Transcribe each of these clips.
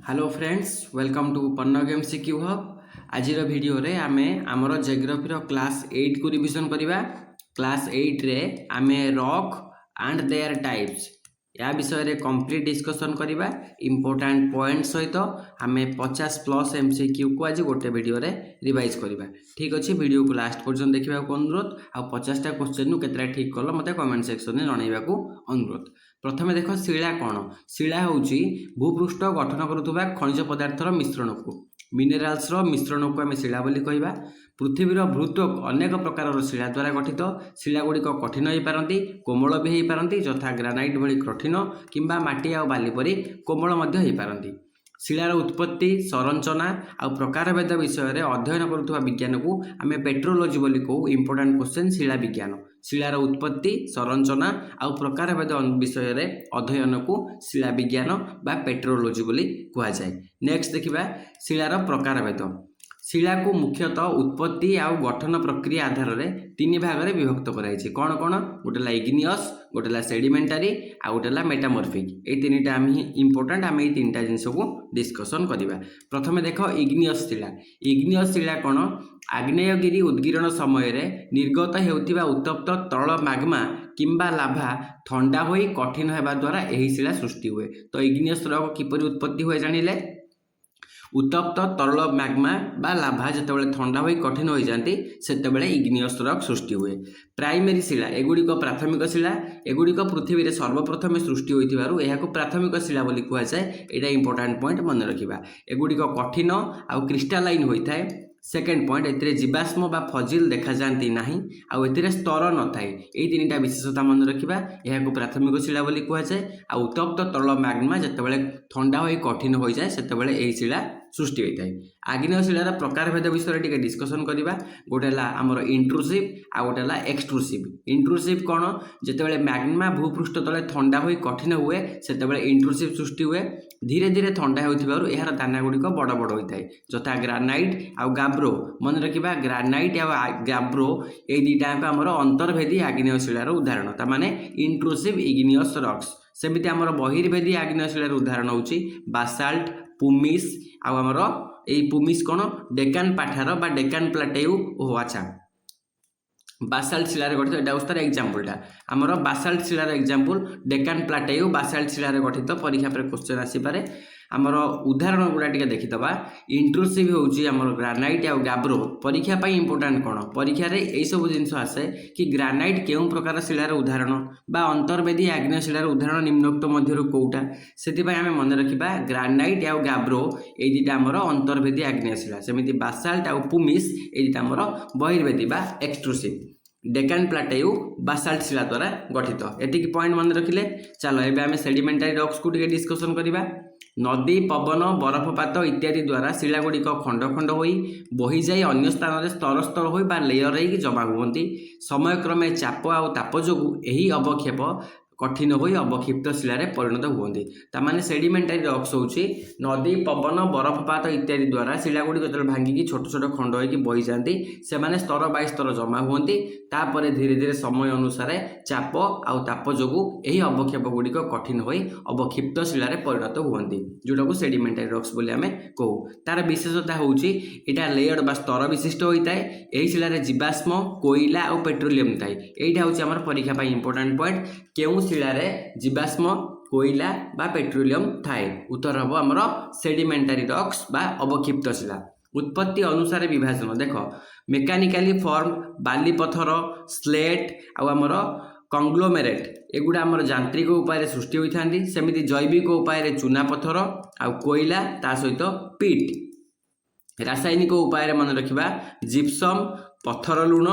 Hello friends welcome to Panna game सिक्यू hub. आज video रे आमे आमर जियोग्राफी क्लास 8 को रिविजन करिबा। क्लास 8 रे आमे रॉक एंड देयर टाइप्स या विषय रे कंप्लीट डिस्कशन करिबा। इंपोर्टेंट पॉइंट सहित आमे 50+ एमसीक्यू को आज गोटे वीडियो रे रिवाइज करिबा। ठीक अछि, वीडियो को लास्ट पर्यंत देखिबा को अनुरोध। आ 50टा क्वेश्चन नु केतरा ठीक करलो मते कमेंट सेक्शन रे जणाइबा को अनुरोध। प्रथमे देख शिला कौन। शिला होउची भूपृष्ठ गठन करुवा खनिज पदार्थर मिश्रण को मिनेराल्स मिश्रण को आम शिला बोली कहवा। पृथ्वीर भूत्वक अनेक प्रकार शिला द्वारा गठित। शिला गुड़िक कठिन हो पारती, कोमल भी हो पारती, यथा ग्रानाइट भली कठिन किंबा माटी आ बाली परी कोमल मध्य हो पारती। शिलार उत्पत्ति, संरचना आ प्रकारभेद विषय में अध्ययन करुवा विज्ञान को आम पेट्रोलोजी बोली कहू। इंपोर्टेंट क्वेश्चन शिला विज्ञान। शिलार उत्पत्ति, संरचना आ प्रकारभेद विषय में अध्ययन को शिला विज्ञान बा पेट्रोलोजी बोली कह जाए। नेक्स्ट देखिबा शिलार प्रकारभेद। शिला को मुख्यतः उत्पत्ति आ गठन प्रक्रिया आधार में 3 भाग में विभक्त कराई। कौन कौन? गोटेला इग्नियस, गोटेला सेडिमेंटारी आ गोटेला मेटामॉर्फिक। ये 3टा आम इंपोर्टेंट आम ये 3टा जिनस को डिस्कसन करवा। प्रथमे देख इग्नियस शिला। इग्नियस शिला कौन? आग्नेयगिरी उद्गीरण समय निर्गत होता उत्तप्त तरल मैग्मा किंबा लाभा ठंडा होई कठिन होगा द्वारा यही शिला सृष्टि हुए। तो इग्नियस रॉक किपरि उत्पत्ति हुए जानिले? उत्तप्त तरल मैग्मा बा लाभा जितेबाला ठंडा हो कठिन हो जाती से इग्नियस रॉक सृष्टि हुए। प्राइमेरी शिला एगुड़िक प्राथमिक शिला। एगुड़िक पृथ्वी में सर्वप्रथम सृष्टि होइथिबारु एहाकु प्राथमिक शिला बोली कह जाए। यहाँ इंपोर्टेंट पॉइंट मन रखिबा। एगुड़िक कठिन आ क्रिस्टालाइन होइथाए। सेकेंड पॉइंट एथिरे जीवाश्म बा फजिल देखा जाती नहीं आउ एथिरे स्तर न थाए। यही 3टा विशेषता मन रखिबा। एहाकु प्राथमिक शिला बोली कह जाए। आ उत्तप्त तरल मैग्मा जितेबाला ठंडा हो कठिन हो जाए सेतेबाला एही शिला सृष्टि होता है। आग्नेय शिलार प्रकारभेद विषय टिके डिस्कसन करवा। गोटेला आमर इंट्रुसिव आ गोटेला एक्सट्रुसिव। इंट्रुसिव कौन? जितेबाला मैग्मा भूपृष्ठ तले ठंडा हो कठिन हुए सेतेबाला इंट्रुसिव सृष्टि हुए। धीरे धीरे ठंडा होइथिबारु एहार दाना गुड़िक बड़ बड़ होता है, यथा ग्रानाइट आ गाब्रो। मन रखिबा ग्रानाइट आ गाब्रो ये 2टा आमर अंतर्भेदी आग्नेय शिलार उदाहरण, तामाने इंट्रुसिव इग्नियस रॉक्स। सेमिति आमर बहिर्भेदी आग्नेय शिलार उदाहरण होउची बासाल्ट, पुमिस आ आमर ए पुमिस कौन? डेकान पाठार बा डेकान प्लाटेउ। ओहो अच्छा, बासाल्ट शिलार गठित एटा उस्तार एग्जांपलटा आमर बासाल्ट शिलार एग्जांपल डेकान प्लाटेउ बासाल्ट शिलार गठित। परीक्षा पर क्वेश्चन आसी पारे। आमर उदाहरण गुड़ा टिके देखिदबा। इंट्रुसिव होउची आमर ग्रानाइट आ गाब्रो। परीक्षा पाई इंपोर्टेंट कौन? परीक्षा रे एई सब जिंस आसे कि ग्रानाइट केउं प्रकार शिलार उदाहरण बा अंतर्वेदी आग्नेय शिलार उदाहरण निम्नोक्त मध्यरु कोउटा। सेति पई आमे मन रखिबा ग्रानाइट आ गाब्रो एई 2टा आमर अंतर्वेदी आग्नेय शिला। सेमिति बासाल्ट आ पुमिस एई 2टा आमर बहिर्वेदी बा एक्सट्रुसिव। डेकान प्लाटेउ बासाल्ट शिला द्वारा गठित। एतिकी पॉइंट मन रखिले चलो एबे आमे सेडिमेंटारी रॉक्स को टिके डिस्कशन करिबा। नदी, पवन, बरफपात इत्यादि द्वारा शिला गुड़िक खंड खंड हो बही जाए अन्य स्थान में स्तर स्तर हो लेयर हो जमा हुए। समयक्रमे चाप आ ताप जो यही अवक्षेप कठिन हो अवक्षिप्त शिलार परिणत हुए। तामाने सेडिमेंटारी रॉक्स होउची नदी, पवन, बरफपात इत्यादि द्वारा शिला गुड़िक जो भांगिकी छोट छोट खंड हो बही जाती से स्तर बाय स्तर जमा हुए। तापर धीरे धीरे समय अनुसार चाप आउ ताप जो यही अवक्षेप गुड़िक कठिन हो अवक्षिप्त शिलार परिणत हुए, जोटा को सेडिमेंटारी रॉक्स बोली आमे कहू। तार विशेषता होउची एटा लेयर्ड बा स्तर विशिष्ट होता है। यही शिलार जीवाश्म, कोयला और पेट्रोलियम थाए। एटा होउची हमर परीक्षा पाई इंपोर्टेंट पॉइंट। केउ शिलारे जीवाश्म, कोयला बा पेट्रोलियम थाए? उत्तर हम आमर सेडिमेंटारी रॉक्स बा अवक्षिप्त शिला। उत्पत्ति अनुसार विभाजन देख मेकानिकाली फॉर्म बाली पथर, स्लेट आमर कंग्लोमेरेट एगुड़ा आमर यांत्रिक उपाय सृष्टि होता। सेमिति जैविक उपाय चूना पथर आ कोयला ता सहित पीट। रासायनिक उपाय मन रखिबा जिप्सम, पथर लुण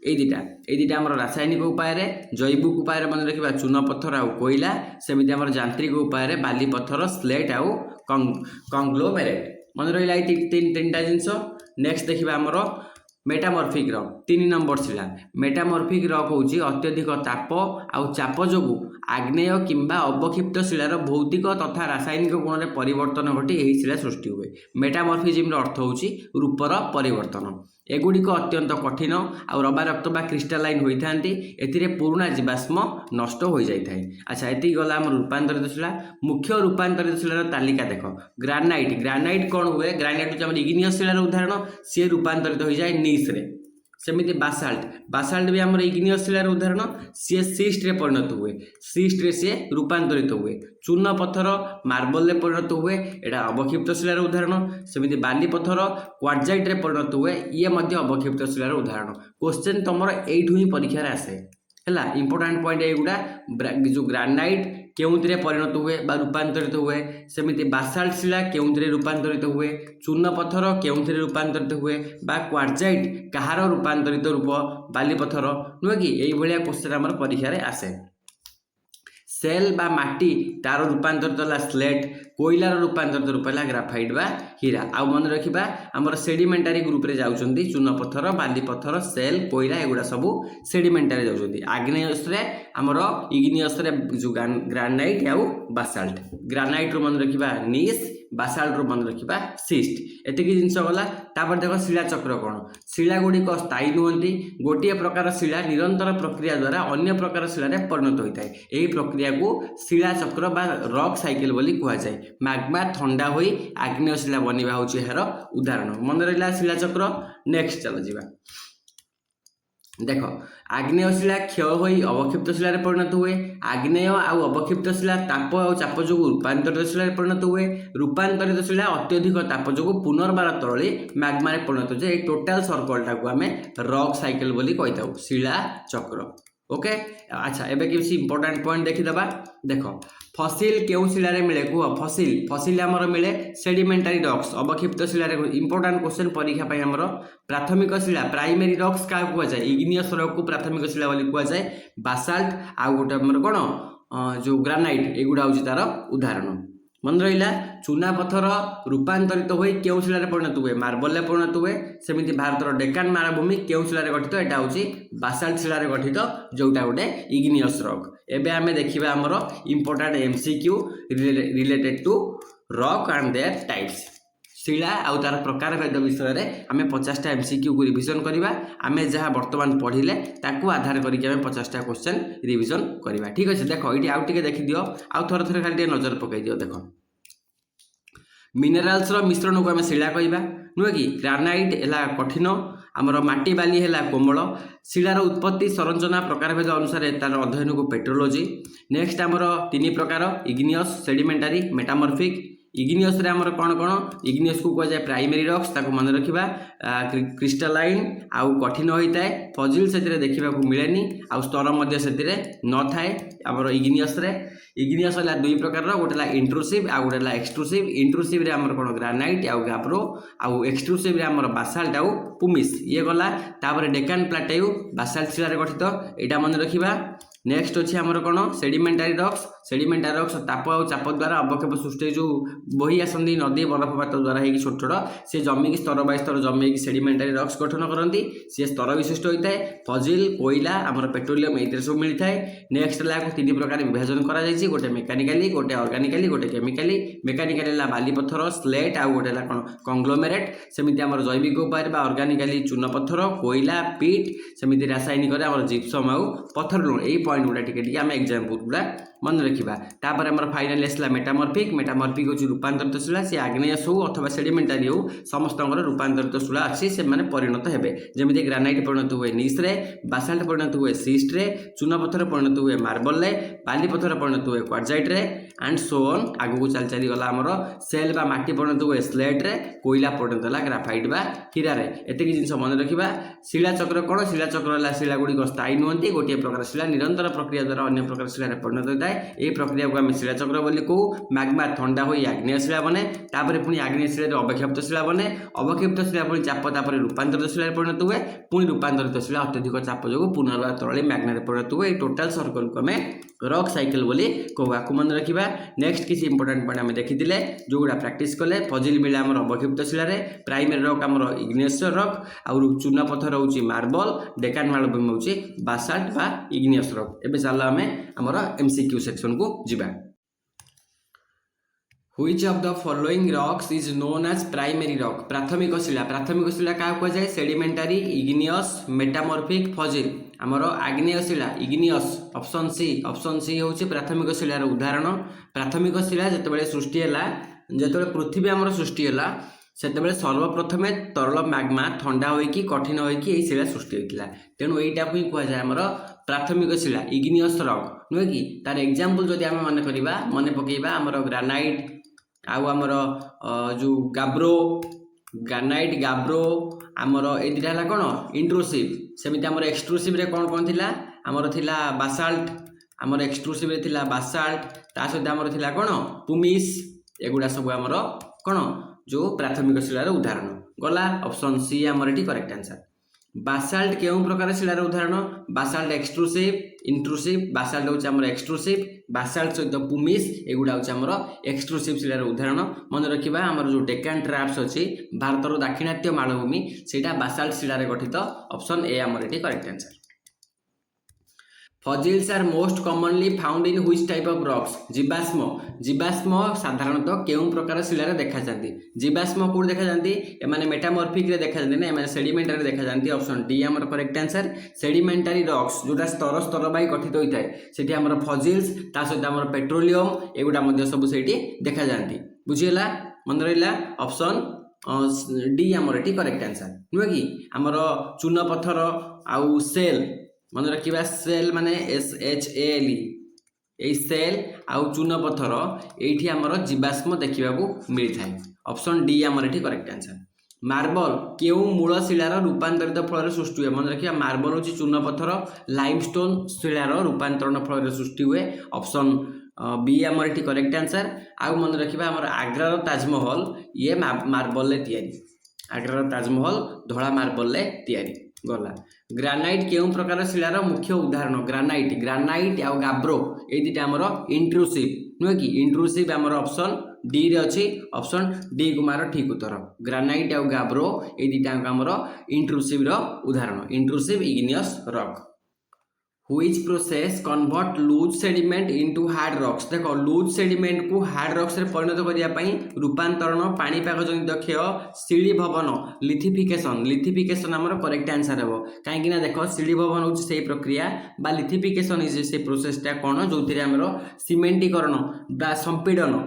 ये 2टा आमर रासायनिक उपाय। जैविक उपाय मन रखिबा चूना पथर आ कोयला। सेमिति आमर यांत्रिक उपाय बाली पथर, स्लेट आउ कंग्लोमेरेट। मन रहा 3टा जिनस। नेक्स्ट देखिबा आमर मेटामॉर्फिक रॉक 3 नंबर शिला। मेटामॉर्फिक रॉक होउची अत्यधिक ताप आउ चाप जो आग्नेय किंबा अवक्षिप्त शिलार भौतिक तथा रासायनिक गुण में परिवर्तन घटी यही शिला सृष्टि हुए। मेटामॉर्फिज्म अर्थ होची रूपर परिवर्तन। एगुड़िक अत्यंत कठिन आ रबारक्त बा क्रिस्टालाइन होता है पुराणा जीवाश्म नष्ट हो जाए। अच्छा ये गला आम रूपांतरित शिला। मुख्य रूपांतरित शिलार तालिका देख। ग्रानाइट ग्रानाइट कौन हुए ग्रानाइट हूँ इग्नियस शिलार उदाहरण सी रूपांतरित हो जाए नीस रे। सेमिति बासाल्ट बासाल्ट भी आम इग्नियस शिलार उदाहरण सी सिस्ट रे परिणत हुए। सिस्ट रे सी रूपांतरित हुए। चूर्ण पत्थर मार्बल रे परिणत हुए एटा अवक्षिप्त शिलार उदाहरण। सेमिति बाली पत्थर क्वार्जाइट रे परिणत हुए ये मध्य अवक्षिप्त शिलार उदाहरण। क्वेश्चन तुम एठू ही परीक्षा आसे है। इंपोर्टाट पॉइंट एगुड़ा जो ग्रानाइट केउंथिरे परिणत हुए बा रूपांतरित हुए। सेमिति बासाल्ट शिला केउंथिरे रूपांतरित हुए। चूर्ण पत्थर केउंथिरे रूपांतरित हुए बा क्वार्जाइट कहार रूपांतरित रूप बाली पत्थर नुहे कि यही भाया क्वेश्चन आम परीक्षा आसे। सेल बा माटी तार रूपांतरित है स्लेट कोयलार रूपांतरित रूप है ग्राफाइट बा हीरा। आउ मन रखा आमर सेडिमेंटारी ग्रुप रे जाउछंती चूर्ण पत्थर बाली पत्थर सेल कोयला एगुड़ा सब सेडिमेंटारी जाउछंती। आग्नेयस रे आमर इग्नियस रे जो ग्रानाइट आउ बासाल्ट। ग्रानाइट रो मन रखा नीस बासाल्ट रो मन रखा सिस्ट। एतिकी जिनस गला। तापर देख शिला चक्र कौन शिला गुड़िक स्थायी नुहति गोटे प्रकार शिला निरंतर प्रक्रिया द्वारा अन्य प्रकार शिलार परिणत होता है। यही प्रक्रिया को शिला चक्र बा रॉक साइकिल बोली कह जाए। मैग्मा ठंडा होई आग्नेय शिला बनिबा होची एहार उदाहरण। मन रहिला शिला चक्र। नेक्स्ट चल जिबा देख आग्नेय शिला क्षय होई अवक्षिप्त शिलार परिणत हुए। आग्नेय आउ अवक्षिप्त शिला ताप और चाप जो रूपांतरित शिलार परिणत हुए। रूपांतरित शिला अत्यधिक ताप जो पुनर्बार तरली मैग्मा परिणत हो। टोटाल सर्कलटा को आम रॉक साइकिल बोली कही शिला चक्र। ओके अच्छा एबे किसी इंपोर्टेंट पॉइंट देखीदबा। देख फसिल केउ शिलारे मिले कह फसिल फसिल आमर मिले सेडिमेंटारी रॉक्स अवक्षिप्त शिलारे। इंपोर्टेंट क्वेश्चन परीक्षा पाई आमर प्राथमिक शिला प्राइमरी रॉक्स क्या कह जाए इग्नियस रॉक को प्राथमिक शिला बोली कह जाए। बासाल्ट आउ गोटे आमर कौन जो ग्रानाइट एगुड़ा हूँ तार उदाहरण। मन रहा चूना पत्थर रूपांतरित हो केउ शिलार परिणत हुए मार्बल परिणत हुए। सेमिति भारतर डेकान माराभूमि केउ शिलार गठित एटा होची बासाल्ट शिलार गठित जोटा गोटे इग्नियस रॉक। एबे आमे देखिबा हमर important MCQ related to rock and their types. शिला आउ तार प्रकार भेद विषय में आम 50टा एमसीक्यू को रिविजन करवा। आम जहाँ बर्तमान पढ़िले ताकू आधार करके आम 50टा क्वेश्चन रिविजन करवा। ठीक अच्छे देख ये आउ टे देखी दियो आउ थोड़े थोड़े खाली नजर पकई दियो। देख मिनेराल्स मिश्रण को आम शिला कहवा नुहे कि ग्रानाइट है कठिन आमर माटी बाली है कोमल। शिलार उत्पत्ति संरचना प्रकार भेद अनुसार तार अध्ययन को पेट्रोलोजी। नेक्स्ट आमर 3 प्रकार इग्नियस सेडिमेंटारी मेटामॉर्फिक। इग्नियस रे आमर कौन कौन इग्नियस को कह जाए प्राइमरी रॉक्स ताको मन रखा क्रिस्टालाइन आउ कठिन होता है। फजिल से देखा मिलेनी आउ स्तर न थाए आमर इग्नियस रे। इग्नियस है 2 प्रकार गोटे इंट्रूसिव आउ गोटे एक्सट्रूसिव। इंट्रूसिव रे आमर कौन ग्रानाइट आउ गाब्रो आउ एक्सट्रूसिव रे आमर बासाल्ट आउ पुमिस ये गला। तापर डेकान प्लाटेयू बासाल्ट शिलार गठित एटा मन रखा। नेक्स्ट अच्छे आमर कौन सेडिमेंटारी रॉक्स। सेडिमेंटारी रॉक्स ताप और चाप द्वारा अवक्षेप सृष्टि जो बही आसती नदी बरफपात द्वारा होगी छोट छोट से जमी स्तर बाय स्तर जमी सेडिमेंटारी रॉक्स गठन करती सी स्तर विशिष्ट होता है। फजिल कोयला आमर पेट्रोलियम ये सब मिलता है। नेक्स्ट है 3 प्रकार विभाजन करा जायछि गोटे मेकानिकाली गोटे ऑर्गेनिकली गोटे केमिकाली। मेकानिकाली है बाली पत्थर स्लेट आउ गोटे कौन कंग्लोमेरेट। सेमिति आमर जैविक उपाय ऑर्गेनिकाली चून पत्थर कोयला पीट। सेमिति रासायनिक आमर जिप्सम आउ पत्थर लुण यही पॉइंट गुड़ा टी आम एग्जाम्पल गुड़ा मन रखा। तापर आमर फाइनाल आसला मेटामॉर्फिक। मेटामॉर्फिक हूँ रूपांतरित शिला सी आग्नेयस हो अथवा सेडिमेंटारी हो समस्त रूपांतरित शिला अच्छी से मैंने परिणत हेबे। जमी ग्रानाइट परिणत हुए नीस रे बासाल्ट परिणत हुए सिस्ट रे चूना पत्थर परिणत हुए मार्बल रे बाली पत्थर परिणत हुए क्वार्जाइट रे एंड सो ऑन। आगू चल चली गला आमर सेल बा माटी परिणत हुए स्लेट रे कोयला परिणत है ग्राफाइट बा हीरा रे। एतिकी जिनस मन रखा। शिला चक्र कौन शिला चक्र है शिला गुड़िक स्थायी नुहति गोटे प्रकार शिला निरंतर प्रक्रिया द्वारा अन्य प्रकार शिलार परिणत होता है। यही प्रक्रिया को आम शिला चक्र बोली कहू। मैग्मा ठंडा हो आग्नेय शिला बने तापर पुणी आग्नेय शिला अवक्षेप्त शिला बने अवक्षेप्त शिला पुणी चाप तापर रूपांतरित शिला परिणत हुए पुणी रूपांतरित शिला अत्यधिक चाप जो पुनर्बार तरली मैग्ना परिणत हुए। टोटाल सर्कल को आम रॉक साइकिल बोली कहू। आपको मन रखा। नेक्स्ट किसी इंपोर्टेंट पॉइंट आम देखी जो गुड़ा प्रैक्टिस कले फजिल मिले आमर अवक्षिप्त शिलार प्राइमरी रॉक आमर इग्नियस रॉक आउ चूना पत्थर हूँ मार्बल डेकान मार्बल हूँ बासाल्ट बा इग्नियस रॉक। एबे चल आम आमर एमसीक्यू सेक्शन को जिबा। Which of the following rocks is known as primary rock? प्राथमिक शिला क्या कह जाए? सेडिमेंटारी, इग्नियस, मेटामॉर्फिक, फजिल। आमर आग्नेय शिला इग्नियस, ऑप्शन सी होची प्राथमिक शिलार उदाहरण। प्राथमिक शिला जेतेबेले सृष्टि हैला, जेतेबेले पृथ्वी आमर सृष्टि हैला सेतेबेले सर्वप्रथमे तरल मैग्मा ठंडा होइकी कठिन होइकी एई शिला सृष्टि होइतिला। तेणु एइटा को ही कह जाए आमर प्राथमिक शिला इग्नियस रॉक नुहे कि। तार एग्जांपल जदि आमे मन पकेइबा आमर ग्रानाइट आउ आमर जो ग्रानाइट गाब्रो आमर ए दुटा है कौन इंट्रूसिव। सेमती आमर एक्सट्रूसिव रे कौन कौन थिला? आमर थिला बासाल्ट, आमर एक्सट्रूसिव रे थिला बासाल्ट, ता सहित आमर थिला कौन पुमिस। एगुड़ा सब आमर कौन जो प्राथमिक शिलार उदाहरण गला। ऑप्शन सी आमर एटी करेक्ट आंसर। बासाल्ट केउं प्रकार शिलार उदाहरण? Basalt extrusive, intrusive. बासाल्ट होची आमर एक्सट्रूसिव, बासाल्ट सहित पुमिस एगुड़ा होची आमर एक्सट्रूसिव शिलार उदाहरण। मन रखिबा आमर जो डेक्कन ट्राप्स अछि भारतर दाक्षिणात्य मालभूमि सेटा बासाल्ट शिलार गठित। ऑप्शन ए आमर एटी correct answer. Fossils are most commonly found in which type of rocks? जीवाश्म साधारणतः केउं प्रकार शिलार देखा जाती? जीवाश्म कोड देखा जाती? एमाने मेटामॉर्फिक रे देखा जाती ना एमाने सेडिमेंटारी देखा जाती? ऑप्शन डी आमर करेक्ट आंसर। सेडिमेंटारी रॉक्स जोटा स्तर स्तर बाई गठित होता है सेठी आमर फजिल्स ता सहित आमर पेट्रोलियम एगुड़ा मध्य सब सेठी देखा जाती। बुझिला मन रहिला? ऑप्शन डी आमर एटी करेक्ट आंसर नुहे कि। आमर चून पत्थर आउ सेल मन रखिबा सेल माने SHAL ए सेल आउ चून पत्थर एठी आमर जीवाश्म देखा मिलता है। ऑप्शन डी आमर एठी करेक्ट आंसर। मार्बल केउं मूल शिलार रूपांतरित फल सृष्टि हुए? मन रखिया मार्बल होची चून पत्थर लाइमस्टोन शिलार रूपांतरण फल सृष्टि हुए। ऑप्शन बी आमर एठी करेक्ट आंसर। आउ मन रखिबा आमर आग्रार ताजमहल ये मार्बल ले तैयारी। आग्रार ताजमहल धड़ा मार्बल ले तैयारी गला। ग्रानाइट केउं प्रकार शिलार मुख्य उदाहरण? ग्रानाइट आउ गाब्रो ए दुटा आमर इंट्रूसिव नुहे कि। इंट्रूसिव आमर ऑप्शन डी रे अछि। ऑप्शन डी कुमार ठीक उत्तर। ग्रानाइट आउ गाब्रो ए दुटा आमर इंट्रूसिव रो उदाहरण। Intrusive igneous rock. Which process convert loose sediment into hard rocks? देखो लूज सेडिमेंट को हार्ड रॉक्स रे परिणत करिया पई रूपांतरण पाणीपाग जनित क्षय शिली भवन लिथिफिकेशन आमर करेक्ट आंसर हेबो। काहेकि ना देखो शिली भवन होची सेही प्रक्रिया बा लिथिफिकेशन इज से प्रोसेसटा कोन जोथिरे आमर सिमेंटीकरण बा संपीडन।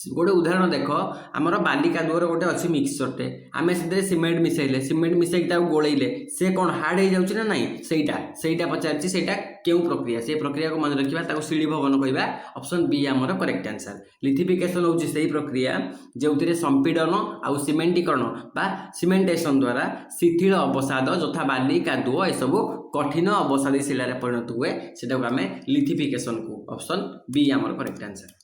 गोटे उदाहरण देख आमर बालिका दुआर गोटे अच्छी मिक्सचरटे आम से सीमेंट मिसैले सीमेंट मिसैक गोलैले से कौन हार्ड हो जाऊँ ना नाई सेटा पचार सेटा क्यों प्रक्रिया से प्रक्रिया को मन रखा शिली भवन कहवा। ऑप्शन बी आमर करेक्ट आंसर। लिथिफिकेशन होची से प्रक्रिया जो संपीडन आउ सीमेंटीकरण बा सीमेंटेशन द्वारा शिथिल अवसाद यथा बाली कादुओ ए सब कठिन अवसादी शिलार परिणत हुए से आम लिथिफिकेशन को। ऑप्शन बी आमर करेक्ट आंसर।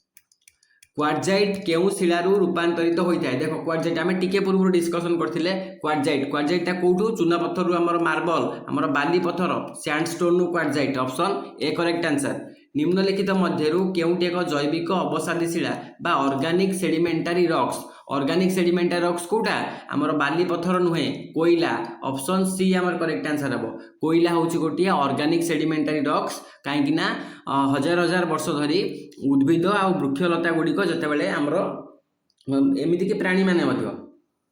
क्वार्जाइट केउं शिलारू रूपांतरित होता है? देखो क्वार्जाइट आम टिके पूर्व डिस्कसन करथिले। क्वार्जाइटा कोठू चूना पत्थर आमर मार्बल आमर बाली पत्थर sandstone quartzite. Option A correct answer. निम्नलिखित मध्यरु केउंटी एक जैविक अवसादी शिला बा organic sedimentary rocks? Organic sedimentary rocks कोटा आमर बाली पत्थर नुहे कोयला। ऑप्शन सी आमर करेक्ट आंसर हम। कोयला होची गोटिया ऑर्गेनिक सेडिमेंटारी रॉक्स कहीं हजार हजार वर्ष धरी उद्भिद आ वृक्षलता गुड़िक जितेबाला आमर एमतीक प्राणी मैंने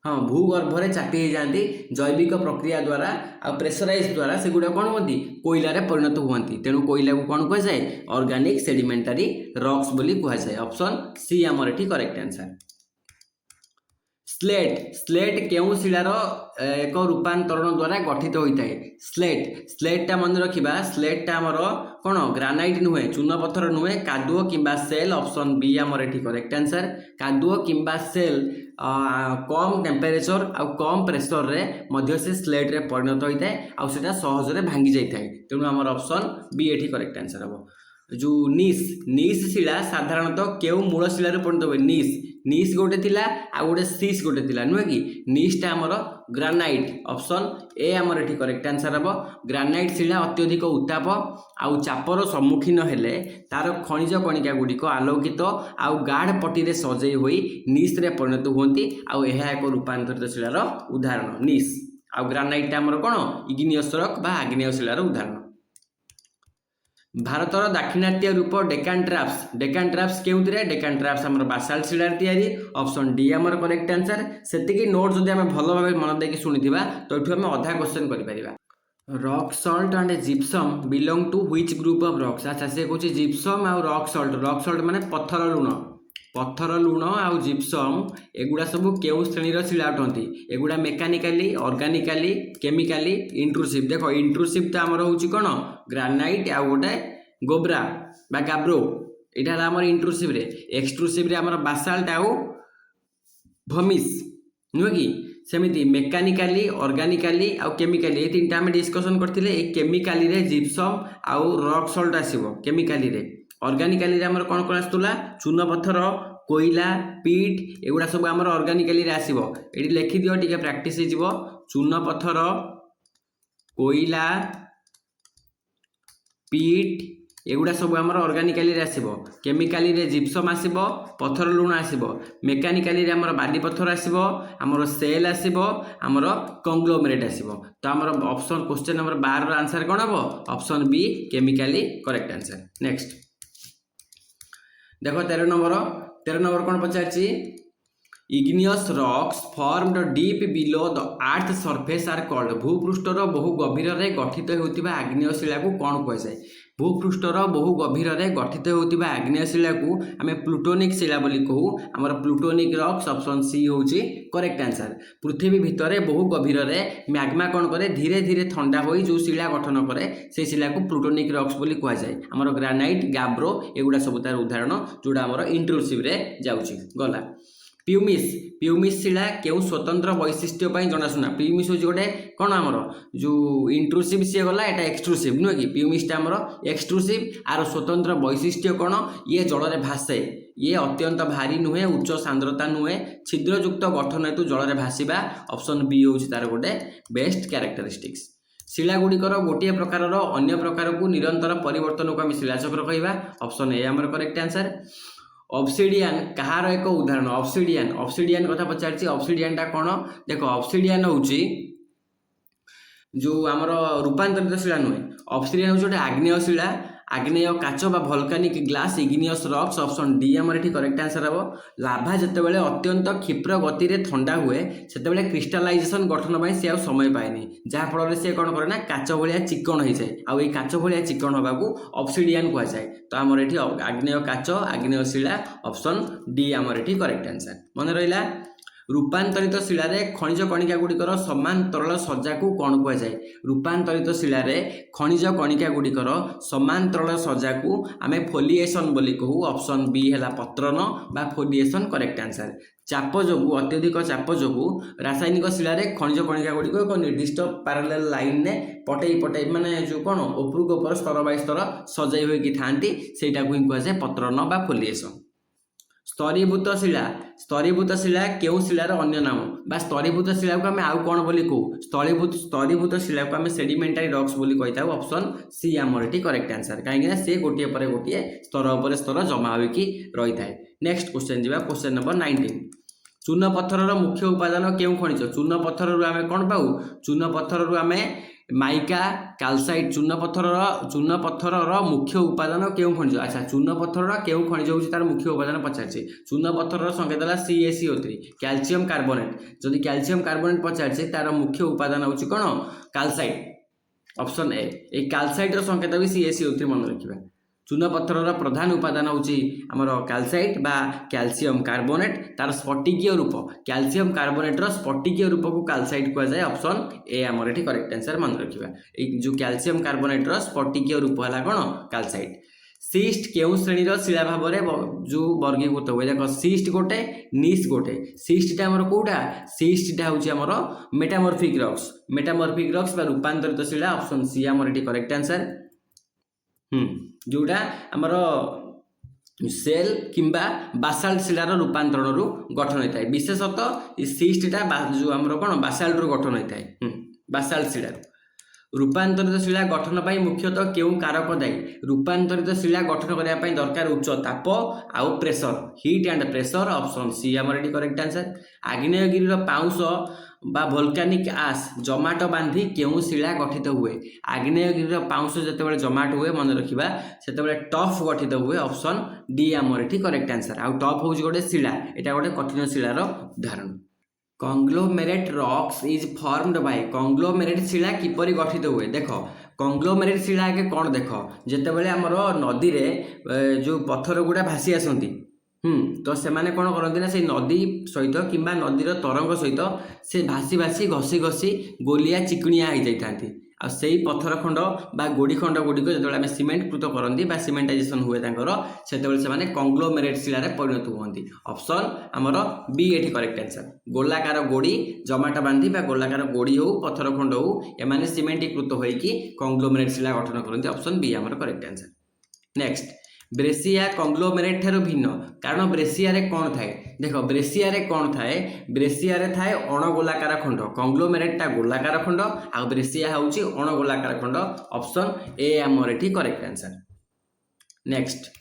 हाँ भूगर्भरे चापी हो जाती जैविक प्रक्रिया द्वारा आ प्रेसराइज द्वारा से गुड़ा कौन होती कोयलार परिणत हुआ। तेणु कोयला को कौन कह जाए? ऑर्गेनिक सेडिमेंटारी रॉक्स बोली कह जाए। ऑप्शन सी आमर एठी करेक्ट आंसर। स्लेट केउं शिलार एक रूपांतरण द्वारा गठित होता है? स्लेटा मन रखा स्लेटा आमर कौन ग्रानाइट नुहे चून पत्थर नुहे कादुओ किंबा सेल। ऑप्शन बी आमर एठी करेक्ट आंसर। कादुओ किंबा सेल कम टेम्परेचर आउ कम प्रेसर रे मध्य से स्लेट रे परिणत होता है आउ सेटा सहजरे भांगी जाता है। तेणु आमर ऑप्शन बी एठी करेक्ट आंसर हम। जो नीस शिला साधारणतः केउ मूल शिलार परिणत हुए? नीस गोटे थिला आ गोटे सीस गोटे थिला नुहे कि। नीसटा आमर ग्रानाइट। ऑप्शन ए आमर एठी करेक्ट आंसर हम। ग्रानाइट शिला अत्यधिक उत्ताप आउ चापर सम्मुखीन हेले तार खनिज कणिका गुड़िक आलोकित आउ गाढ़ पट्टी सजई हुई नीस रे परिणत हुंती आउ एहा एक रूपांतरित शिलार उदाहरण नीस। आउ ग्रानाइट आमर कौन इग्नियस रॉक बा आग्नेय शिलार उदाहरण। भारतर दाक्षिणात्य रूप डेकान ट्राप्स केउतिरे डेकान ट्राप्स हमर बासाल्ट शिलार तयारी ऑप्शन डी हमर करेक्ट आंसर सेतिकी नोट जदि हम भलो भाबे मन देकी सुनिथिबा तो एठु हम आधा क्वेश्चन करि परिबा rock salt and gypsum belong to which group of rocks अच्छा से कहूची जिप्सम आ रॉक सॉल्ट माने पत्थर लुण आउ जिप्सम एगुड़ा सब केउ श्रेणीर शिला अटंती एगुड़ा मेकानिकाली ऑर्गेनिकली केमिकाली इंट्रूसिव देख इंट्रूसिव तो आमर होची कोन ग्रानाइट आ गोटे गोब्रा बा गाब्रो एटा हमर इंट्रूसिव रे एक्सट्रूसिव रे हमर बासाल्ट आउ भमिस नुह कि सेमिति मेकानिकाली ऑर्गेनिकली आउ केमिकाली ए तीनटा हम डिस्कशन करथिले ए केमिकाली रे जिप्सम आउ रॉक सॉल्ट आसीबो केमिकाली रे ऑर्गेनिकली रे हमर कोन कोन आस्तुला चून पत्थर कोयला पीट एगुड़ा सब हमर ऑर्गेनिकली रे आसीबो एठी लिखि दियो टिके प्रैक्टिस हे जिवो चून पत्थर कोयला पीट एगुड़ा सब हमर ऑर्गेनिकली रे आसीबो केमिकाली रे जिप्सम आसीबो पत्थर लुण आसीबो मेकानिकाली रे हमर बाली पत्थर आसीबो हमर सेल आसीबो हमर कंग्लोमरेट आसीबो तो हमर ऑप्शन क्वेश्चन नंबर 12 रो आंसर कोन हबो option B chemically correct answer next देखो 13 नंबर कौन पचारछि igneous rocks formed deep below the earth surface are called भूपृष्ठर बहु गभीर रे गठित होउतिबा आग्नेय शिला को कोन कहै जाय भूपृष्ठर बहु गभीर रे गठित होउतिबा आग्नेय शिला को आमे प्लूटोनिक शिला बोली कहू हमर प्लूटोनिक रॉक्स ऑप्शन सी होउची करेक्ट आंसर पृथ्वी भितरे बहु गभीर रे मैग्मा कोन करे धीरे धीरे ठंडा होई जो शिला गठन करे से शिला को प्लूटोनिक रॉक्स बोली कहै जाय हमर ग्रेनाइट गाब्रो एगुडा सब तार उदाहरण जोडा हमर इंट्रूसिव रे जाउची गला प्यूमिस शिला केउ स्वतंत्र वैशिष्ट्य पई जनाशुना प्यूमिस हो गोटे कौन आमर जो इंट्रूसिव सी गला एटा एक्सट्रूसिव नुह कि प्यूमिसटा आमर एक्सट्रूसिव आर स्वतंत्र वैशिष्ट्य कौन ये जल रे भासे ये अत्यंत भारी नुहे उच्च सांद्रता नुहे छिद्रयुक्त गठन हेतु जल रे भासीबा ऑप्शन बी होची तार गोटे बेस्ट कैरेक्टरिस्टिक्स शिला गुड़िकर गोटे प्रकार अन्य प्रकार को निरंतर परिवर्तन को आम शिलाचक्र कहवा ऑप्शन ए आमर करेक्ट आंसर ऑब्सिडियन कहार एक उदाहरण ऑब्सिडियन कथा पचारछि ऑब्सिडियन टा कोन देखो ऑब्सिडियन होची जो आमर रूपांतरित शिला नुहे ऑब्सिडियन होची गोटे आग्नेय काच बा volcanic glass igneous rocks option D आमर एठी करेक्ट आंसर हबो लाभा जतेबेले अत्यंत क्षिप्र गति रे ठंडा हुए सेतेबेले क्रिस्टलाइजेशन गठन पई से समय पाएनी जहा फल रे से कोन करे ना काच भलिया चिकन होई जाय आ ए काच भलिया चिकन होबाकू ऑब्सिडियन कहै जाय तो आमर एठी आग्नेय काच आग्नेय शिला ऑप्शन डी आमर एठी करेक्ट आंसर मन रहिला रूपांतरित शिला रे खनिज कणिका गुड़िकर समान तरल सज्जा को कौन कह जाए रूपांतरित शिला रे खनिज कणिका गुड़िकर समान तरल सज्जा को आमे फोलिएशन बोली कहू ऑप्शन बी हैला पत्रन बा फोलिएशन करेक्ट आंसर चाप जोगु अत्यधिक चाप जोगु रासायनिक शिला रे खनिज कणिका गुड़िक एक निर्दिष्ट पैरेलल लाइन ने पटई माने जो कौन उपरक उपर स्तर बाय स्तर सजाई होई थांती सेटा को कह जाए पत्रन बा फोलिएशन स्तरीभूत शिला केउ शिलार अन्य नाम बा स्तरीभूत शिला को आम आउ कौन बोली कहू स्तरीभूत शिला को आम सेडिमेंटारी रॉक्स बोली कही ऑप्शन सी आमर एठी करेक्ट आंसर कहीं से गोटे पर गोटे स्तर पर स्तर जमा होगी रही है नेक्स्ट क्वेश्चन जी क्वेश्चन नंबर 19 चून पत्थर मुख्य उपादान केउ खनिज चून पत्थर आम कौन पाऊ चून पत्थर आम माइका कैल्साइट चून पत्थर मुख्य उपादान केउ खनिज अच्छा चून पत्थर केउ खनिज होची तार मुख्य उपादान पचारछि चून पत्थर संकेत देला CaCO3 कैल्शियम कार्बोनेट जदि कैल्शियम कार्बोनेट पचारछि तार मुख्य उपादान होची कोन कैल्साइट ऑप्शन ए कैल्साइट रो संकेत भी CaCO3 मन रखिबा चून पत्थर प्रधान उपादान होची हमर कैल्साइट बा कैल्शियम कार्बोनेट तार स्फटिकीय रूप कैल्शियम कार्बोनेट रो स्फटिकीय रूप को कैल्साइट कह जाए ऑप्शन ए हमर एठी करेक्ट आंसर मन रखिबा ए जो कैल्शियम कार्बोनेट रो स्फटिकीय रूप हला कोन कैल्साइट सिस्ट केउ श्रेणी रो शिला भाव रे जो वर्गीकृत होय देखो सिस्ट गोटे निस गोटे सिस्ट टा हमर कोडा सिस्ट टा होची हमर मेटामॉर्फिक रॉक्स बा रूपांतरित शिला ऑप्शन सी हमर एठी करेक्ट आंसर जोड़ा आमर सेल किंबा बासाल्ट शिलार रूपांतरण रु गठन होता है विशेषतः सिस्टा जो आमर कौन बासाल्ट रु गठन होता है बासाल्ट शिलार रूपांतरित शिला गठन पाई मुख्यतः केउ कारक दायी रूपांतरित शिला गठन करने पाई दरकार उच्च ताप आउ pressure heat and pressure option C आमर एटी करेक्ट आंसर आग्नेयगिरी पाउंस बा वोल्केनिक आस जमाट बांधी केउ शिला गठित हुए आग्नेयगिरी पाउंस जिते जमाट हुए मन रखा से टफ गठित हुए ऑप्शन डी आमर एटी करेक्ट आंसर आउ टफ हूँ गोटे शिला यहाँ गोटे कठिन शिलार उदाहरण कंग्लोमेरेट रॉक्स इज फॉर्मड बाय कंग्लोमेरेट शिला किपरि गठित हुए देख कंग्लोमेरेट शिला आगे कौन देख जितेबाला आमर नदी रे जो पत्थर गुड़ा भासी आसती तो से माने कौन करती ना से नदी सहित किंबा नदीर तरंग सहित से भासी भासी घसी घसी गोलिया चिकणिया हो जाती आ से पत्थर खंड बा गोड़ी खंड गुड़िक जो आम सीमेंटकृत करती सीमेंटाइजेसन हुए से कंग्लोमेरेट शिलार परिणत हुए ऑप्शन आमर बी एटी करेक्ट आंसर गोलाकार गोड़ी जमाट बांधी गोलाकार गोड़ी हो पत्थर खंड हो एमाने सीमेंटीकृत होइकी कंग्लोमेरेट शिला गठन करती ऑप्शन बी आमर करेक्ट आंसर नेक्स्ट ब्रेसिया कंग्लोमेरेट ठारू भिन्न कारण ब्रेसिया रे कौन थाए देख ब्रेसिया रे कौन थाए ब्रेसिया रे थाए अणगोलाकार खंड कंग्लोमेरेट टा गोलाकार खंड आ ब्रेसिया होउची अणगोलाकार खंड ऑप्शन ए आमर एठी करेक्ट आंसर नेक्स्ट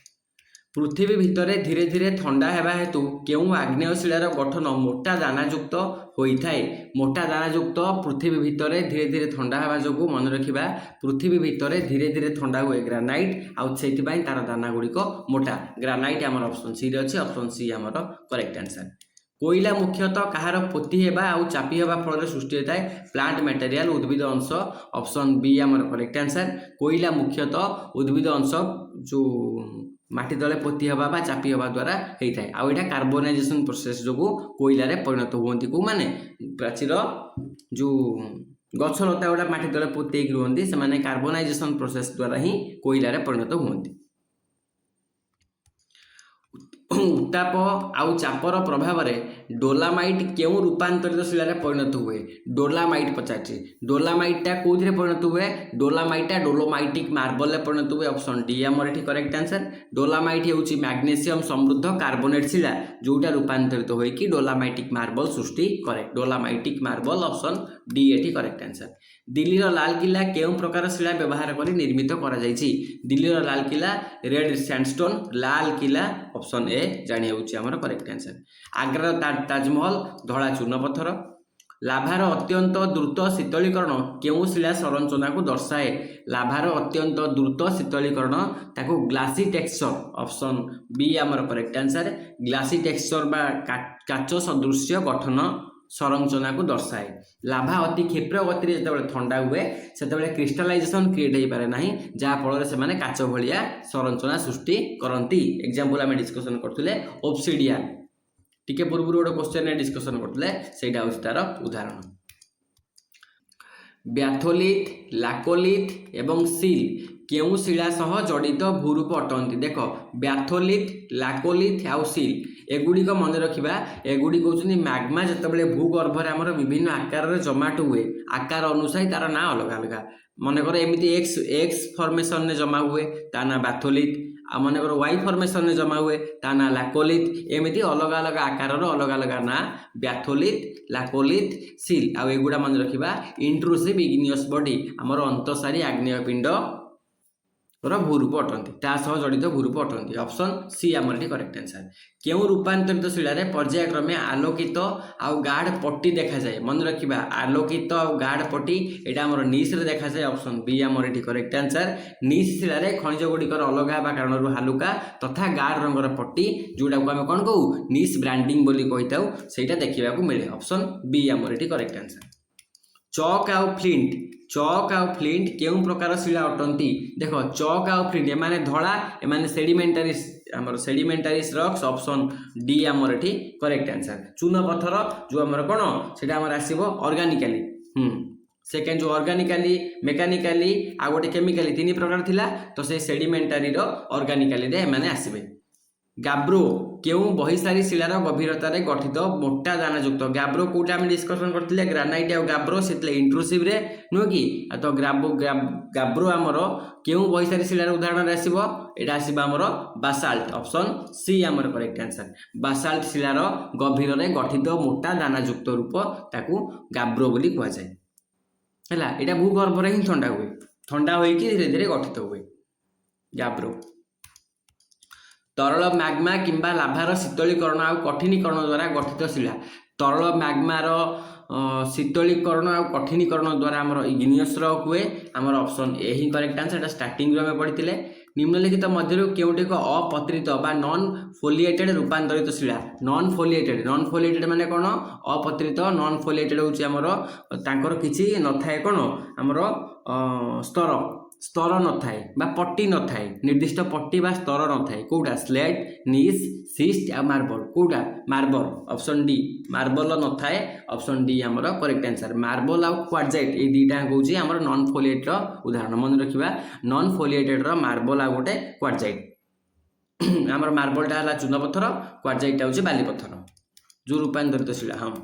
पृथ्वी भितर धीरे धीरे ठंडा हेबा हेतु केउ आग्नेय शिलार गठन मोटा दानायुक्त होता है मोटा दानायुक्त पृथ्वी भितर धीरे धीरे ठंडा हेबा जोगु मन रखिबा पृथ्वी भितर धीरे धीरे ठंडा हुए ग्रानाइट आउ सेथिबाई तार दाना गुड़िक मोटा ग्रानाइट आमर ऑप्शन सी रे अछि ऑप्शन सी आमर करेक्ट आंसर कोईला मुख्यतः कहार पोती हेबा आउ चापी हेबा फल सृष्टि होता है प्लांट मटेरियल उद्भिद अंश ऑप्शन बी आमर करेक्ट आंसर कोईला मुख्यतः उद्भिद अंश जो माटी तले पोती हवा बा चापी हवा द्वारा होता है आउ यहाँ कार्बोनाइजेशन प्रोसेस जो कोईलार परिणत हुए को माने प्राचीर जो गछ लता गुड़ा माटी तले पोतेक रुहति से कार्बोनाइजेशन प्रोसेस द्वारा ही कोईलार परिणत हुए उत्ताप आउ चापर प्रभाव में डोलामाइट क्यों रूपांतरित शिलार परिणत हुए डोलामाइट पचार डोलामाइटा कौन परिणत हुए डोलामाइटा डोलोमाइटिक मार्बल परिणत हुए ऑप्शन डी आमर एठी करेक्ट आंसर डोलामाइट होउची मैग्नेशियम समृद्ध कार्बोनेट शिला जोटा रूपांतरित होइकी डोलामाइटिक मार्बल सृष्टि करे डोलामाइटिक मार्बल ऑप्शन डी एठी करेक्ट आंसर दिल्लीर लाल किला केउ प्रकार शिला व्यवहार कर निर्मित करा जायछि दिल्लीर लाल किला रेड सैंडस्टोन लाल किला ऑप्शन ए जानी होउची हमर करेक्ट आंसर आग्रार ताजमहल धड़ा चूर्ण पत्थर लाभार अत्यंत द्रुत शीतलीकरण केउ शिला संरचना को दर्शाए लाभार अत्यंत द्रुत शीतलीकरण ताको ग्लासी टेक्सचर ऑप्शन बी आमर करेक्ट आंसर ग्लासी टेक्सचर बा काच सदृश्य गठन संरचना को दर्शाए लाभा अति क्षिप्र गति जो ठंडा हुए से क्रिस्टालाइजेशन क्रिएट हो पारे ना जहाँफल से काच भाया संरचना सृष्टि करती एग्जांपल आम डिस्कसन करते ओब्सिडियन टिके पूर्व गोटे क्वेश्चन डिस्कसन करते तार उदाहरण ब्याथोलिथ लाकोलिथ एवं सील केउ शिला सह जड़ित भूरूप अटंती देख ब्याथोलिथ लाकोलिथ आउ सील एगुड़िक मन रखा एगुड़ी कहते मैग्मा जितेबाला भूगर्भर आमर विभिन्न आकार जमाट हुए आकार अनुसार तार ना अलग अलग मनकर एमती एक्स एक्स फॉर्मेशन ने जमा हुए ता ना ब्याथोलिथ आ मनकर वाई फॉर्मेशन ने जमा हुए ता ना लाकोलिथ एमती अलग अलग आकार अलग अलग ना ब्याथोलिथ लाकोलिथ सील आ एगुड़ा मन रखा इंट्रूसिव इग्नियस बॉडी आमर अंतसारी आग्नेय पिंड भूरूप अटंती सह जड़ित भूरूप अटंती ऑप्शन सी आमर एटी करेक्ट आंसर केउ रूपांतरित शिलार पर्यायक्रमे आलोकित आउ गाढ़ पट्टी देखा जाए मन रखा आलोकित आउ गाढ़ पट्टी यहाँ आमर निश रे देखा जाए ऑप्शन बी आमर एटी करेक्ट आंसर निश शिलार खनिज गुड़िकर अलग हवा कारण हालुका तथा गाढ़ रंगर पट्टी जोटा को आम कौन कहू निश ब्रांडिंग बोली कही था से देखा मिले ऑप्शन बी आमर एटी करेक्ट आंसर चौक आउ फ्लिंट केउ प्रकार शिला अटंती देख चौक आउ फ्लिंट एमाने धड़ा एमाने सेडिमेंटारिस रॉक्स ऑप्शन डी आमर एठी करेक्ट आंसर चून पत्थर जो आमर कोन सेटा आमर आसीबो ऑर्गेनिकली सेकेंड जो ऑर्गेनिकली मेकानिकली आ गोटे केमिकली तीन प्रकार थिला तो से सेडिमेंटारी रो ऑर्गेनिकली रे एमाने आसीबे गाब्रो केउ बहिसारी शिलार गभीरतार गठित मोटा दानायुक्त गाब्रो कौटा आम डिस्कसन करते ग्रानाइट आ गाब्रो से इंट्रूसिव रे नुह कि तो गाब्रो आमर केउ बहिसारी शिलार उदाहरण आसब यहाँ आसब आमर बासाल्ट ऑप्शन सी आमर करेक्ट आंसर बासाल्ट शिलार गभीर गठित मोटा दानायुक्त रूप ताकू गाब्रो बोली कहुए है यहाँ भूगर्भ ही ठंडा हुए ठंडा होकर धीरे धीरे गठित हुए गाब्रो तरल मैग्मा किंबा लाभार शीतलीकरण आउ कठिनीकरण द्वारा गठित शिला तरल मैग्मार शीतलीकरण आउ कठिनीकरण द्वारा आमर इग्नियस रॉक हुए आमर option A he correct answer Etah starting रे पढ़ी निम्नलिखित मध्य केउटी एक अपत्रित बा नॉन फोलिएटेड रूपांतरित शिला नॉन फोलिएटेड माने कौन अपत्रित नॉन फोलिएटेड होची आमर तांकर किछि न थाए कौन आमर स्तर स्तर न थाए बा पट्टी न थाए निर्दिष्ट पट्टी बा स्तर न थाए कोउटा स्लेट नीस सिस्ट आ मार्बल कोउटा मार्बल ऑप्शन डी मार्बल न थाए ऑप्शन डी आमर करेक्ट आंसर मार्बल आ क्वार्जाइट ए दीटा होची आमर नॉन फोलिएटेड उदाहरण मन रखिबा नॉन फोलिएटेड रो मार्बल आ गोटे क्वार्जाइट आमर मार्बल टा हला चूना पत्थर क्वार्जाइट टा होची बाली पत्थर जो रूपांतरित शिला हम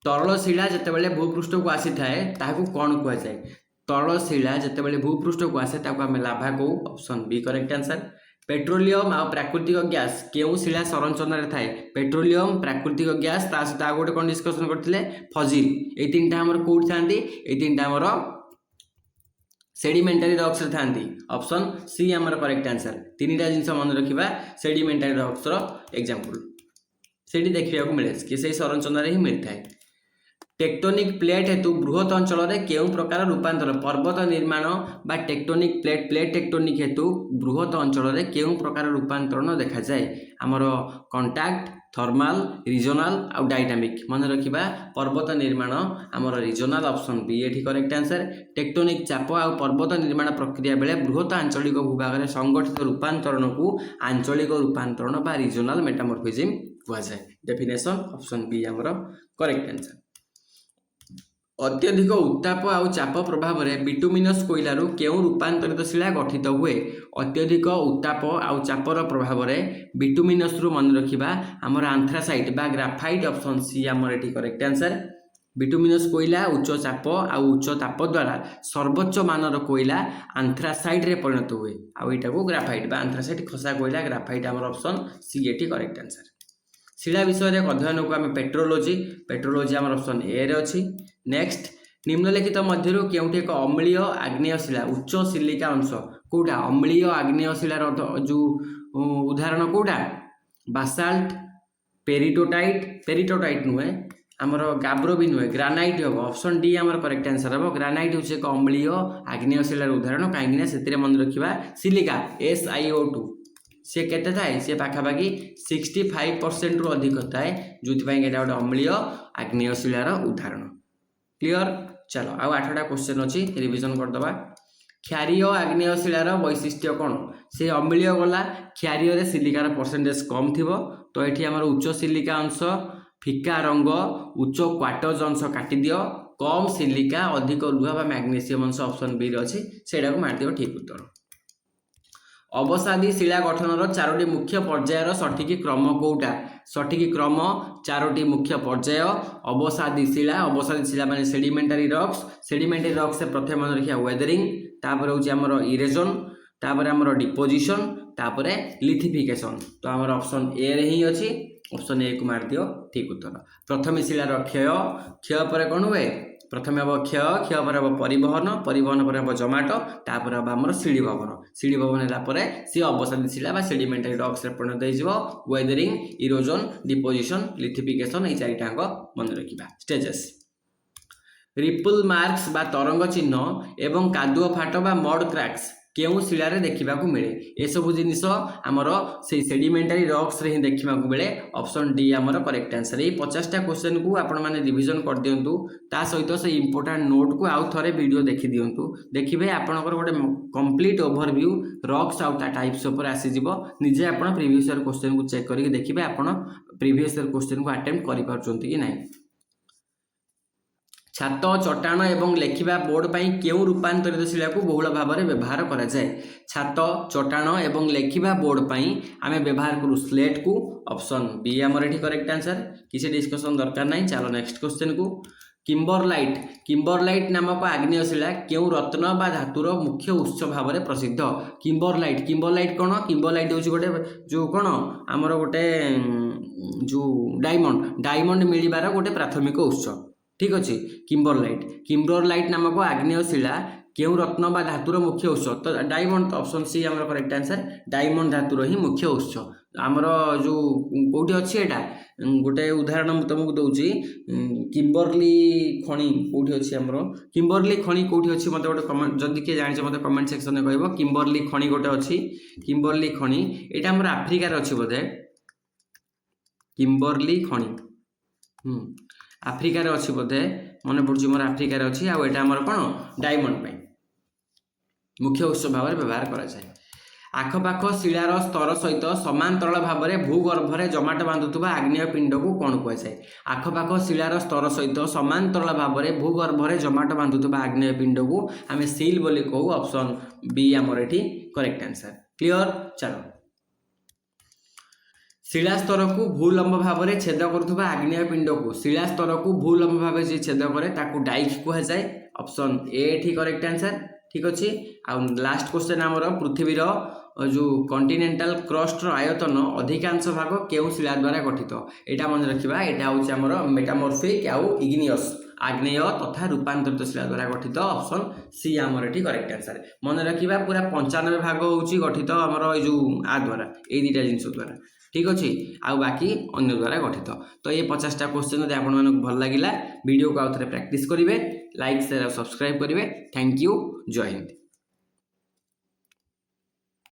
तरल शिला जतेबेले भूपृष्ठ को आसी थाए ताहाकू कोन कुआ जाय तरल शिला जतेबेले भूपृष्ठ को आसे ताको आमे लाभा को option B correct answer petroleum आ प्राकृतिक गैस केउ शिला संरचना रे थाए पेट्रोलियम प्राकृतिक गैस ता सहित आ गोटे कोन डिस्कशन करथिले फजिल ए तीनटा हमर कोड थांती ए तीनटा हमर सेडिमेंटरी रॉक्स रे थांती ऑप्शन सी हमर करेक्ट आंसर तीनटा जिंस मन रखिबा सेडिमेंटरी रॉक्स रो एग्जांपल सेडी देखिया को मिले कि से संरचना रे ही मिलता है टेक्टोनिक प्लेट हेतु बृहत अंचल रे केउ प्रकार रूपांतर पर्वत निर्माण बा टेक्टोनिक प्लेट टेक्टोनिक हेतु बृहत अंचल रे केउ प्रकार रूपांतरण देखा जाए हमर कांटेक्ट थर्माल रिजनल आ डायनामिक मन रखिबा पर्वत निर्माण हमर रिजनल ऑप्शन बी एठी करेक्ट आंसर टेक्टोनिक चाप आ पर्वत निर्माण प्रक्रिया बेले बृहत आंचलिक भूभाग रे संगठित रूपांतरण को आंचलिक रूपांतरण बा रिजनल मेटामॉर्फिज्म हुआ जाए डेफिनेशन ऑप्शन बी हमर करेक्ट आंसर अत्यधिक उत्ताप आउ चाप प्रभाव में बिटुमिनस कोइलारू केउ रूपांतरित शिला गठित हुए अत्यधिक उत्ताप आउ चापर प्रभाव में बिटुमिनस रु मन रखिबा हमर आंथ्रासाइट बा ग्राफाइट ऑप्शन सी हमर एठी करेक्ट आंसर बिटुमिनस कोइला उच्च चाप आउ उच्च ताप द्वारा सर्वोच्च मानर कोइला आंथ्रासाइट रे परिणत हुए आउ एटा को ग्राफाइट बा आंथ्रासाइट खसा कोइला ग्राफाइट हमर ऑप्शन सी एठी करेक्ट आंसर शिला विषय रे अध्ययन को आम पेट्रोलोजी आम ऑप्शन ए रे अच्छी नेक्स्ट निम्नलिखित मध्य केउठी एक अम्लीय आग्नेय शिला उच्च सिलिका अंश कोटा अम्लीय आग्नेय शिलार जो उदाहरण कोटा बासाल्ट पेरिटोटाइट नुहे आमर गाब्रो भी नुहे ग्रानाइट हम ऑप्शन डी आमर करेक्ट आंसर हम ग्रानाइट हूँ एक अम्लीय आग्नेय शिलार उदाहरण कहीं मन रखा सिलिका SiO2 सी केते थाए सी पाखापाखि 65% रु अधिक थाए जो गोटे अम्लीय आग्नेय शिलार उदाहरण क्लियर चलो आउ 8टा क्वेश्चन अच्छी रिविजन करदबा क्षारीय आग्नेय शिलार वैशिष्ट्य कौन से अम्लीय गला क्षारीय सिलिकार परसेंटेज कम थी तो ये आम उच्च सिलिका अंश फिका रंग उच्च क्वार्टज अंश काटी दियो कम सिलिका अधिक लुहा मैग्नेशियम अंश ऑप्शन बी अच्छी से मारदियो ठीक उत्तर अवसादी शिला गठनर 4टी मुख्य पर्यायर सठिक क्रम कोटा सठिक क्रम 4टी मुख्य पर्याय अवसादी शिला माने सेडिमेंटरी रॉक्स से प्रथम मन रखिया वेदरिंग तापर होची हमर इरेजन तापर हमर डिपोजिशन तापर लिथिफिकेशन तो हमर ऑप्शन ए रे ही अछि ऑप्शन ए को मार दियो ठीक उत्तर प्रथम शिलार क्षय पर कोन हुए प्रथम हम क्षय पर हम परिवहन पर हम जमाटो तापर हम आमर सीढ़ी भवन है सी अवसादी शिला सेडिमेंटरी रॉक्स रे परिणत हो वेदरिंग इरोजन डिपोजिशन लिथिफिकेशन ये 4टाक मन रखा स्टेजेस रिपल मार्क्स बा तरंग चिन्ह एवं कादुओ फाट बा मड क्रैक्स केउ शिला रे देखा मिले ये सब जिनिस आमर से सेडिमेंटरी रॉक्स रे ही देखा मिले ऑप्शन डी आमर करेक्ट आंसर ये 50टा क्वेश्चन को आपण मैंने रिविजन कर दिंतु ता सहित से इंपोर्टेंट नोट को आउ थे वीडियो देखी दिंतु देखिए आपंकर गोटे कंप्लीट ओवरव्यू रॉक्स आउ टाइप्स उपर आसीज निजे आप प्रीवियस ईयर क्वेश्चन को चेक करके देखिए आप प्रीवियस ईयर क्वेश्चन को अटेम्प्ट कर कि नहीं छात चट्टाण एवं लेखिबा बोर्ड पाई केउ रूपांतरित शिला को बहुल भाव में व्यवहार करा जाए छात चट्टाण एवं लेखिबा बोर्ड पाई आमे व्यवहार करू स्लेट को ऑप्शन बी आमर एठी करेक्ट आंसर किसी डिस्कशन दरकार नहीं चलो नेक्स्ट क्वेश्चन को किम्बरलाइट नामक आग्नेय शिला केउ रत्न बा धातुर मुख्य उत्स भाव में प्रसिद्ध किम्बरलाइट कौन किम्बरलाइट हूँ गोटे जो कौन आमर गोटे जो डायमंड मिलबार गोटे प्राथमिक उत्स ठीक अच्छे। किम्बरलाइट नामक आग्नेय शिला केउ रत्न बा धातुर मुख्य उत्स? तो डायमंड, ऑप्शन सी आमर करेक्ट आंसर। डायमंड धातुर ही मुख्य उत्स आमर जो कौटी अच्छी एटा गोटे उदाहरण तुमको दूसरी किम्बरली खଣି कौटी अच्छी आमर किम्बरली खଣି कौटी अच्छी मत गोटे कमेंट जदि किए जाने मत कमेंट सेक्शन में कह किम्बरली खଣି गोटे अच्छी किम्बरली खଣି यहाँ आमर आफ्रिकार अच्छी बोधे किम्बरली खଣି आफ्रिकार अच्छी बोधे मन पड़ुची मोर आफ्रिकार अच्छी आईटा आमर कौन डायमंड मुख्य उत्स भाव में व्यवहार कराए। आखपाख शिलार स्तर सहित समांतराल भाव में भूगर्भ में जमाट बांधुवा आग्नेय पिंड को कौन कहुए? आखपाख शिलार स्तर सहित समांतराल भाव में भूगर्भ में जमाट बांधुवा आग्नेय पिंड को आम सील बोली कहू। ऑप्शन बी आमर ये करेक्ट आंसर। क्लियर? चलो शिला स्तर को भूलंब भाव में छेद करुवा आग्नेय पिंड को शिला स्तर को भूलंब भाव से छेद करे ताकू डाइक कहुए। Option A correct answer. ठीक अच्छे। आउ लास्ट क्वेश्चन आमर पृथ्वीर जो कॉन्टिनेंटल क्रस्ट आयतन अधिकांश भाग केउ शिला द्वारा गठित? यहाँ मन रखा यहाँ हूँ आमर मेटामॉर्फिक आउ इग्नियस आग्नेय तथा रूपांतरित शिला द्वारा गठित। ऑप्शन सी आमर ये करेक्ट आंसर। मन रखा पूरा 95 भाग हूँ गठित आमर जो आ द्वारा ये दुटा जिनस द्वारा। ठीक अच्छे। आ बाकी अन्य द्वारा गठित। तो ये 50टा क्वेश्चन यदि आपको भल लगे वीडियो को आउ थे प्रैक्टिस करेंगे। लाइक शेयर और सब्सक्राइब करेंगे। Thank you. जय हिंद।